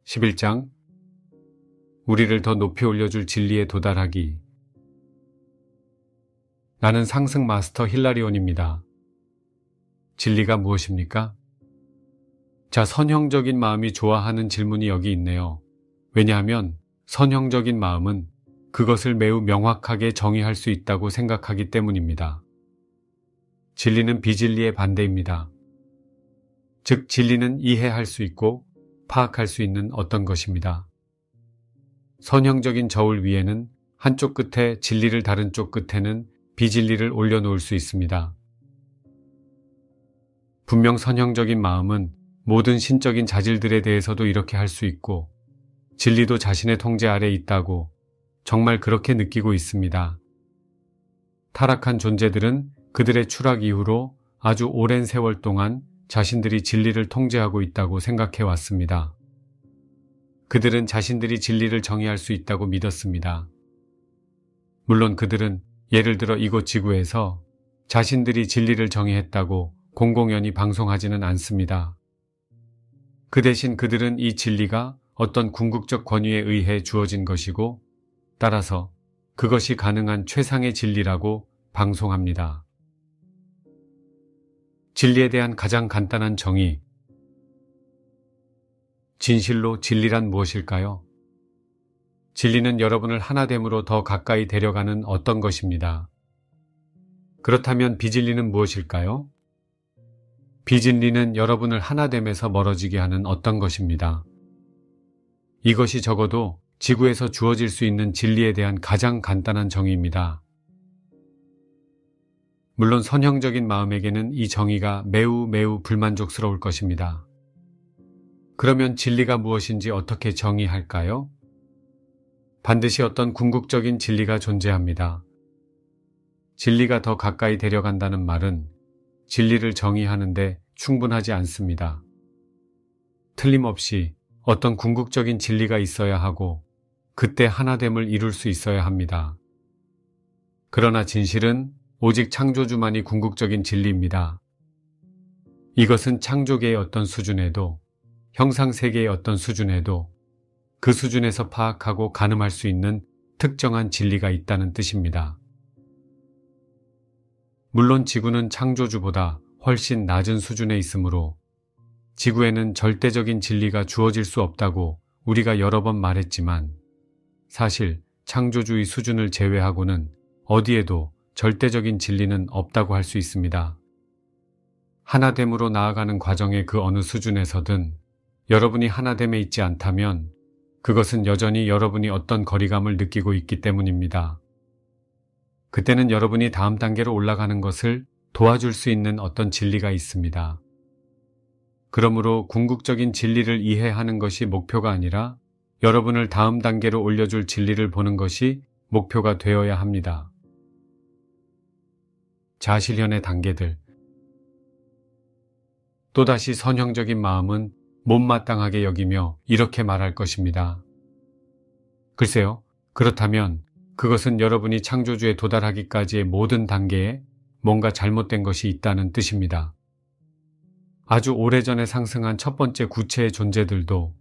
11장 우리를 더 높이 올려줄 진리에 도달하기. 나는 상승 마스터 힐라리온입니다. 진리가 무엇입니까? 자, 선형적인 마음이 좋아하는 질문이 여기 있네요. 왜냐하면 선형적인 마음은 그것을 매우 명확하게 정의할 수 있다고 생각하기 때문입니다. 진리는 비진리의 반대입니다. 즉, 진리는 이해할 수 있고 파악할 수 있는 어떤 것입니다. 선형적인 저울 위에는 한쪽 끝에 진리를 다른 쪽 끝에는 비진리를 올려놓을 수 있습니다. 분명 선형적인 마음은 모든 신적인 자질들에 대해서도 이렇게 할 수 있고 진리도 자신의 통제 아래 있다고 정말 그렇게 느끼고 있습니다. 타락한 존재들은 그들의 추락 이후로 아주 오랜 세월 동안 자신들이 진리를 통제하고 있다고 생각해 왔습니다. 그들은 자신들이 진리를 정의할 수 있다고 믿었습니다. 물론 그들은 예를 들어 이곳 지구에서 자신들이 진리를 정의했다고 공공연히 방송하지는 않습니다. 그 대신 그들은 이 진리가 어떤 궁극적 권위에 의해 주어진 것이고 따라서 그것이 가능한 최상의 진리라고 방송합니다. 진리에 대한 가장 간단한 정의. 진실로 진리란 무엇일까요? 진리는 여러분을 하나됨으로 더 가까이 데려가는 어떤 것입니다. 그렇다면 비진리는 무엇일까요? 비진리는 여러분을 하나됨에서 멀어지게 하는 어떤 것입니다. 이것이 적어도 지구에서 주어질 수 있는 진리에 대한 가장 간단한 정의입니다. 물론 선형적인 마음에게는 이 정의가 매우 불만족스러울 것입니다. 그러면 진리가 무엇인지 어떻게 정의할까요? 반드시 어떤 궁극적인 진리가 존재합니다. 진리가 더 가까이 데려간다는 말은 진리를 정의하는데 충분하지 않습니다. 틀림없이 어떤 궁극적인 진리가 있어야 하고 그때 하나됨을 이룰 수 있어야 합니다. 그러나 진실은 오직 창조주만이 궁극적인 진리입니다. 이것은 창조계의 어떤 수준에도 형상세계의 어떤 수준에도 그 수준에서 파악하고 가늠할 수 있는 특정한 진리가 있다는 뜻입니다. 물론 지구는 창조주보다 훨씬 낮은 수준에 있으므로 지구에는 절대적인 진리가 주어질 수 없다고 우리가 여러 번 말했지만 사실 창조주의 수준을 제외하고는 어디에도 절대적인 진리는 없다고 할 수 있습니다. 하나됨으로 나아가는 과정의 그 어느 수준에서든 여러분이 하나됨에 있지 않다면 그것은 여전히 여러분이 어떤 거리감을 느끼고 있기 때문입니다. 그때는 여러분이 다음 단계로 올라가는 것을 도와줄 수 있는 어떤 진리가 있습니다. 그러므로 궁극적인 진리를 이해하는 것이 목표가 아니라 여러분을 다음 단계로 올려줄 진리를 보는 것이 목표가 되어야 합니다. 자아실현의 단계들. 또다시 선형적인 마음은 못마땅하게 여기며 이렇게 말할 것입니다. 글쎄요, 그렇다면 그것은 여러분이 창조주에 도달하기까지의 모든 단계에 뭔가 잘못된 것이 있다는 뜻입니다. 아주 오래전에 상승한 첫 번째 구체의 존재들도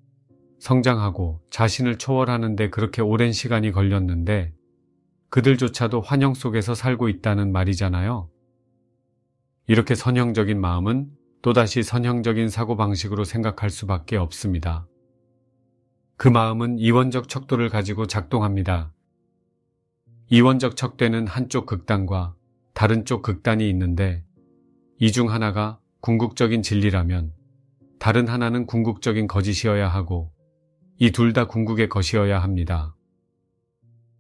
성장하고 자신을 초월하는 데 그렇게 오랜 시간이 걸렸는데 그들조차도 환영 속에서 살고 있다는 말이잖아요. 이렇게 선형적인 마음은 또다시 선형적인 사고방식으로 생각할 수밖에 없습니다. 그 마음은 이원적 척도를 가지고 작동합니다. 이원적 척도에는 한쪽 극단과 다른 쪽 극단이 있는데 이 중 하나가 궁극적인 진리라면 다른 하나는 궁극적인 거짓이어야 하고 이 둘 다 궁극의 것이어야 합니다.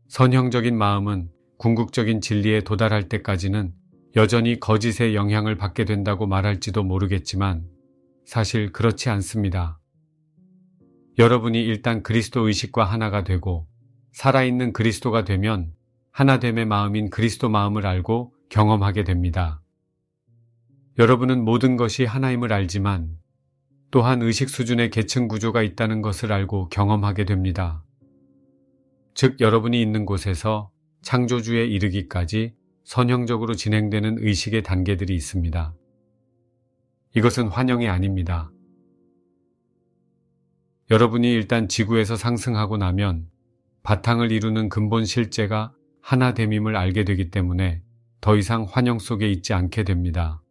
선형적인 마음은 궁극적인 진리에 도달할 때까지는 여전히 거짓의 영향을 받게 된다고 말할지도 모르겠지만 사실 그렇지 않습니다. 여러분이 일단 그리스도 의식과 하나가 되고 살아있는 그리스도가 되면 하나됨의 마음인 그리스도 마음을 알고 경험하게 됩니다. 여러분은 모든 것이 하나임을 알지만 또한 의식 수준의 계층 구조가 있다는 것을 알고 경험하게 됩니다. 즉 여러분이 있는 곳에서 창조주에 이르기까지 선형적으로 진행되는 의식의 단계들이 있습니다. 이것은 환영이 아닙니다. 여러분이 일단 지구에서 상승하고 나면 바탕을 이루는 근본 실제가 하나됨임을 알게 되기 때문에 더 이상 환영 속에 있지 않게 됩니다.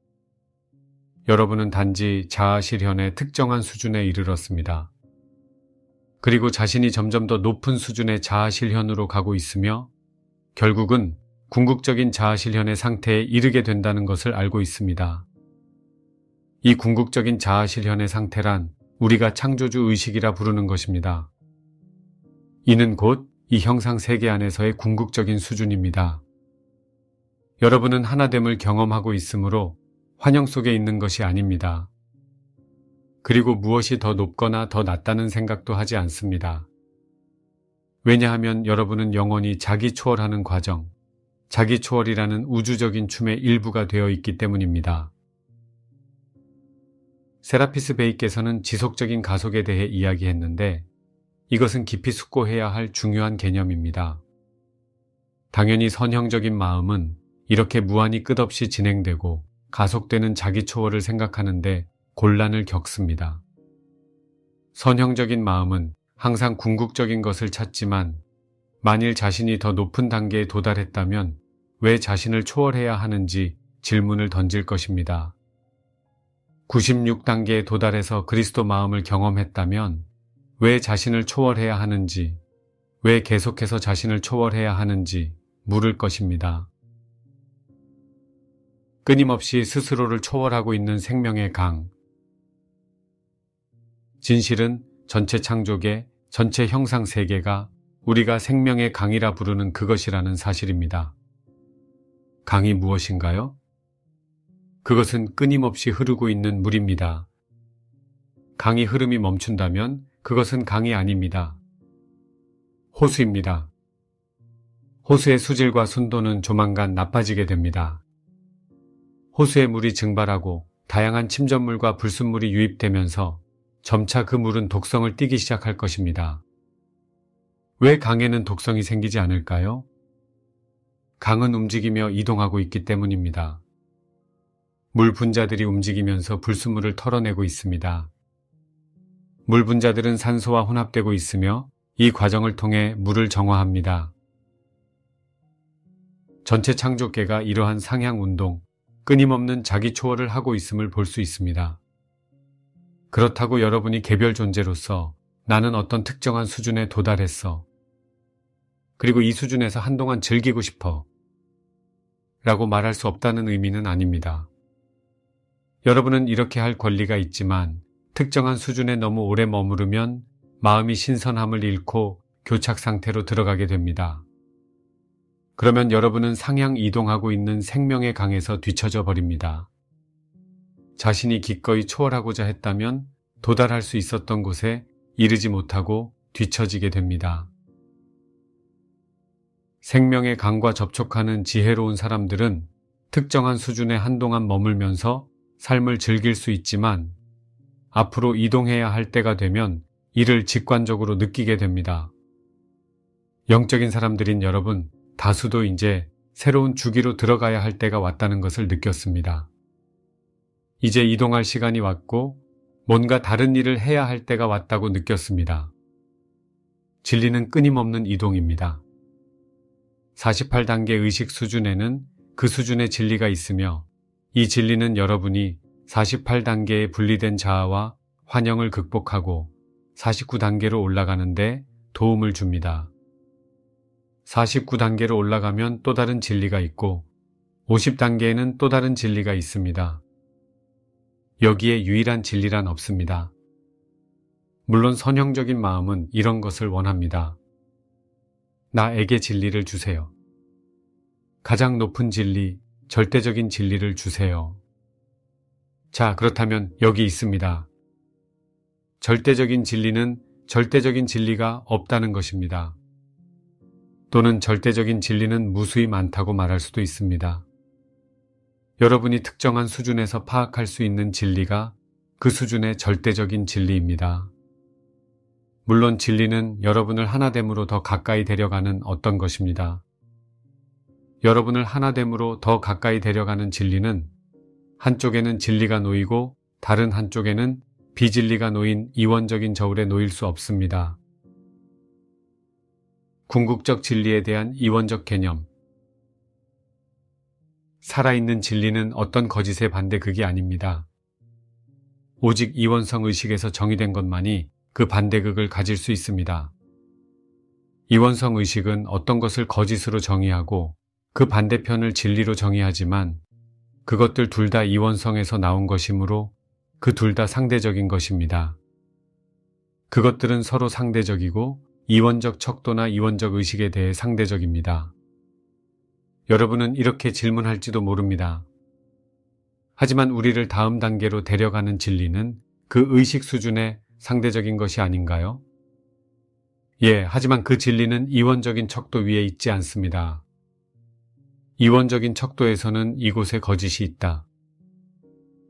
여러분은 단지 자아 실현의 특정한 수준에 이르렀습니다. 그리고 자신이 점점 더 높은 수준의 자아 실현으로 가고 있으며 결국은 궁극적인 자아 실현의 상태에 이르게 된다는 것을 알고 있습니다. 이 궁극적인 자아 실현의 상태란 우리가 창조주 의식이라 부르는 것입니다. 이는 곧 이 형상 세계 안에서의 궁극적인 수준입니다. 여러분은 하나됨을 경험하고 있으므로 환영 속에 있는 것이 아닙니다. 그리고 무엇이 더 높거나 더 낮다는 생각도 하지 않습니다. 왜냐하면 여러분은 영원히 자기 초월하는 과정, 자기 초월이라는 우주적인 춤의 일부가 되어 있기 때문입니다. 세라피스 베이께서는 지속적인 가속에 대해 이야기했는데 이것은 깊이 숙고해야 할 중요한 개념입니다. 당연히 선형적인 마음은 이렇게 무한히 끝없이 진행되고 가속되는 자기 초월을 생각하는데 곤란을 겪습니다. 선형적인 마음은 항상 궁극적인 것을 찾지만 만일 자신이 더 높은 단계에 도달했다면 왜 자신을 초월해야 하는지 질문을 던질 것입니다. 96단계에 도달해서 그리스도 마음을 경험했다면 왜 자신을 초월해야 하는지, 왜 계속해서 자신을 초월해야 하는지 물을 것입니다. 끊임없이 스스로를 초월하고 있는 생명의 강. 진실은 전체 창조계, 전체 형상 세계가 우리가 생명의 강이라 부르는 그것이라는 사실입니다. 강이 무엇인가요? 그것은 끊임없이 흐르고 있는 물입니다. 강이 흐름이 멈춘다면 그것은 강이 아닙니다. 호수입니다. 호수의 수질과 순도는 조만간 나빠지게 됩니다. 호수의 물이 증발하고 다양한 침전물과 불순물이 유입되면서 점차 그 물은 독성을 띠기 시작할 것입니다. 왜 강에는 독성이 생기지 않을까요? 강은 움직이며 이동하고 있기 때문입니다. 물 분자들이 움직이면서 불순물을 털어내고 있습니다. 물 분자들은 산소와 혼합되고 있으며 이 과정을 통해 물을 정화합니다. 전체 창조계가 이러한 상향 운동, 끊임없는 자기 초월을 하고 있음을 볼 수 있습니다. 그렇다고 여러분이 개별 존재로서 나는 어떤 특정한 수준에 도달했어. 그리고 이 수준에서 한동안 즐기고 싶어. 라고 말할 수 없다는 의미는 아닙니다. 여러분은 이렇게 할 권리가 있지만 특정한 수준에 너무 오래 머무르면 마음이 신선함을 잃고 교착 상태로 들어가게 됩니다. 그러면 여러분은 상향 이동하고 있는 생명의 강에서 뒤처져 버립니다. 자신이 기꺼이 초월하고자 했다면 도달할 수 있었던 곳에 이르지 못하고 뒤처지게 됩니다. 생명의 강과 접촉하는 지혜로운 사람들은 특정한 수준에 한동안 머물면서 삶을 즐길 수 있지만 앞으로 이동해야 할 때가 되면 이를 직관적으로 느끼게 됩니다. 영적인 사람들인 여러분, 다수도 이제 새로운 주기로 들어가야 할 때가 왔다는 것을 느꼈습니다. 이제 이동할 시간이 왔고 뭔가 다른 일을 해야 할 때가 왔다고 느꼈습니다. 진리는 끊임없는 이동입니다. 48단계 의식 수준에는 그 수준의 진리가 있으며 이 진리는 여러분이 48단계의 분리된 자아와 환영을 극복하고 49단계로 올라가는데 도움을 줍니다. 49단계로 올라가면 또 다른 진리가 있고 50단계에는 또 다른 진리가 있습니다. 여기에 유일한 진리란 없습니다. 물론 선형적인 마음은 이런 것을 원합니다. 나에게 진리를 주세요. 가장 높은 진리, 절대적인 진리를 주세요. 자, 그렇다면 여기 있습니다. 절대적인 진리는 절대적인 진리가 없다는 것입니다. 또는 절대적인 진리는 무수히 많다고 말할 수도 있습니다. 여러분이 특정한 수준에서 파악할 수 있는 진리가 그 수준의 절대적인 진리입니다. 물론 진리는 여러분을 하나됨으로 더 가까이 데려가는 어떤 것입니다. 여러분을 하나됨으로 더 가까이 데려가는 진리는 한쪽에는 진리가 놓이고 다른 한쪽에는 비진리가 놓인 이원적인 저울에 놓일 수 없습니다. 궁극적 진리에 대한 이원적 개념. 살아있는 진리는 어떤 거짓의 반대극이 아닙니다. 오직 이원성 의식에서 정의된 것만이 그 반대극을 가질 수 있습니다. 이원성 의식은 어떤 것을 거짓으로 정의하고 그 반대편을 진리로 정의하지만 그것들 둘 다 이원성에서 나온 것이므로 그 둘 다 상대적인 것입니다. 그것들은 서로 상대적이고 이원적 척도나 이원적 의식에 대해 상대적입니다. 여러분은 이렇게 질문할지도 모릅니다. 하지만 우리를 다음 단계로 데려가는 진리는 그 의식 수준의 상대적인 것이 아닌가요? 예, 하지만 그 진리는 이원적인 척도 위에 있지 않습니다. 이원적인 척도에서는 이곳에 거짓이 있다.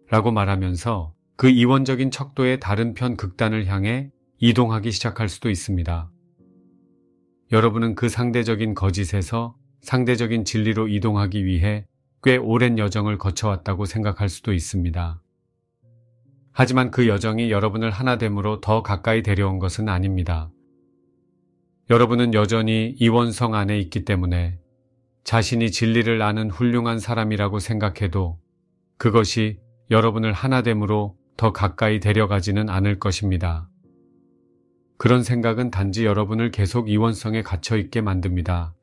라고 말하면서 그 이원적인 척도의 다른 편 극단을 향해 이동하기 시작할 수도 있습니다. 여러분은 그 상대적인 거짓에서 상대적인 진리로 이동하기 위해 꽤 오랜 여정을 거쳐왔다고 생각할 수도 있습니다. 하지만 그 여정이 여러분을 하나됨으로 더 가까이 데려온 것은 아닙니다. 여러분은 여전히 이원성 안에 있기 때문에 자신이 진리를 아는 훌륭한 사람이라고 생각해도 그것이 여러분을 하나됨으로 더 가까이 데려가지는 않을 것입니다. 그런 생각은 단지 여러분을 계속 이원성에 갇혀있게 만듭니다.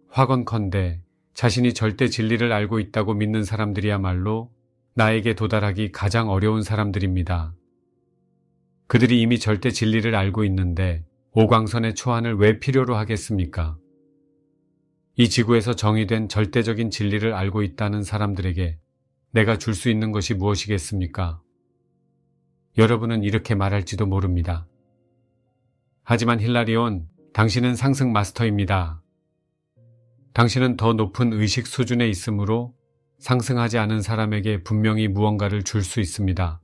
확언컨대 자신이 절대 진리를 알고 있다고 믿는 사람들이야말로 나에게 도달하기 가장 어려운 사람들입니다. 그들이 이미 절대 진리를 알고 있는데 오광선의 초안을 왜 필요로 하겠습니까? 이 지구에서 정의된 절대적인 진리를 알고 있다는 사람들에게 내가 줄 수 있는 것이 무엇이겠습니까? 여러분은 이렇게 말할지도 모릅니다. 하지만 힐라리온, 당신은 상승 마스터입니다. 당신은 더 높은 의식 수준에 있으므로 상승하지 않은 사람에게 분명히 무언가를 줄 수 있습니다.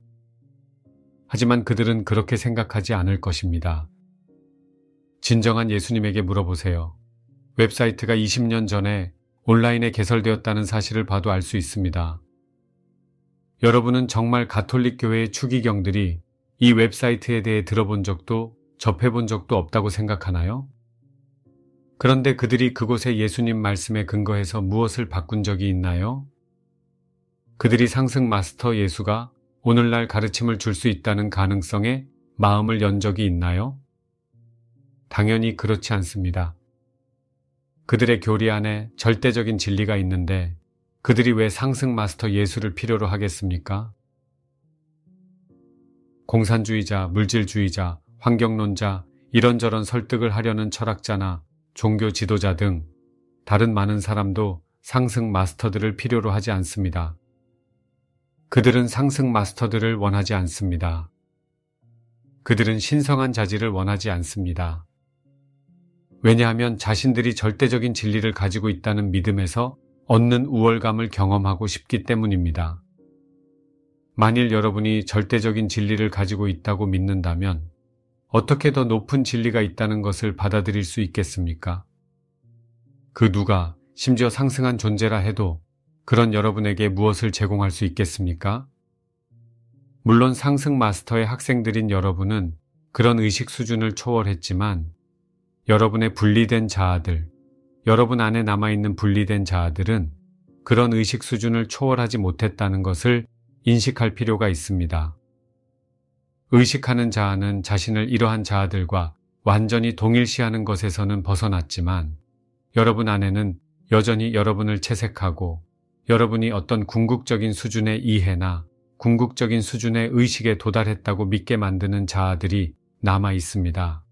하지만 그들은 그렇게 생각하지 않을 것입니다. 진정한 예수님에게 물어보세요. 웹사이트가 20년 전에 온라인에 개설되었다는 사실을 봐도 알 수 있습니다. 여러분은 정말 가톨릭 교회의 추기경들이 이 웹사이트에 대해 들어본 적도 접해본 적도 없다고 생각하나요? 그런데 그들이 그곳에 예수님 말씀에 근거해서 무엇을 바꾼 적이 있나요? 그들이 상승 마스터 예수가 오늘날 가르침을 줄 수 있다는 가능성에 마음을 연 적이 있나요? 당연히 그렇지 않습니다. 그들의 교리 안에 절대적인 진리가 있는데 그들이 왜 상승 마스터 예수를 필요로 하겠습니까? 공산주의자, 물질주의자, 환경론자, 이런저런 설득을 하려는 철학자나 종교 지도자 등 다른 많은 사람도 상승 마스터들을 필요로 하지 않습니다. 그들은 상승 마스터들을 원하지 않습니다. 그들은 신성한 자질을 원하지 않습니다. 왜냐하면 자신들이 절대적인 진리를 가지고 있다는 믿음에서 얻는 우월감을 경험하고 싶기 때문입니다. 만일 여러분이 절대적인 진리를 가지고 있다고 믿는다면 어떻게 더 높은 진리가 있다는 것을 받아들일 수 있겠습니까? 그 누가 심지어 상승한 존재라 해도 그런 여러분에게 무엇을 제공할 수 있겠습니까? 물론 상승 마스터의 학생들인 여러분은 그런 의식 수준을 초월했지만 여러분의 분리된 자아들, 여러분 안에 남아있는 분리된 자아들은 그런 의식 수준을 초월하지 못했다는 것을 인식할 필요가 있습니다. 의식하는 자아는 자신을 이러한 자아들과 완전히 동일시하는 것에서는 벗어났지만 여러분 안에는 여전히 여러분을 채색하고 여러분이 어떤 궁극적인 수준의 이해나 궁극적인 수준의 의식에 도달했다고 믿게 만드는 자아들이 남아 있습니다.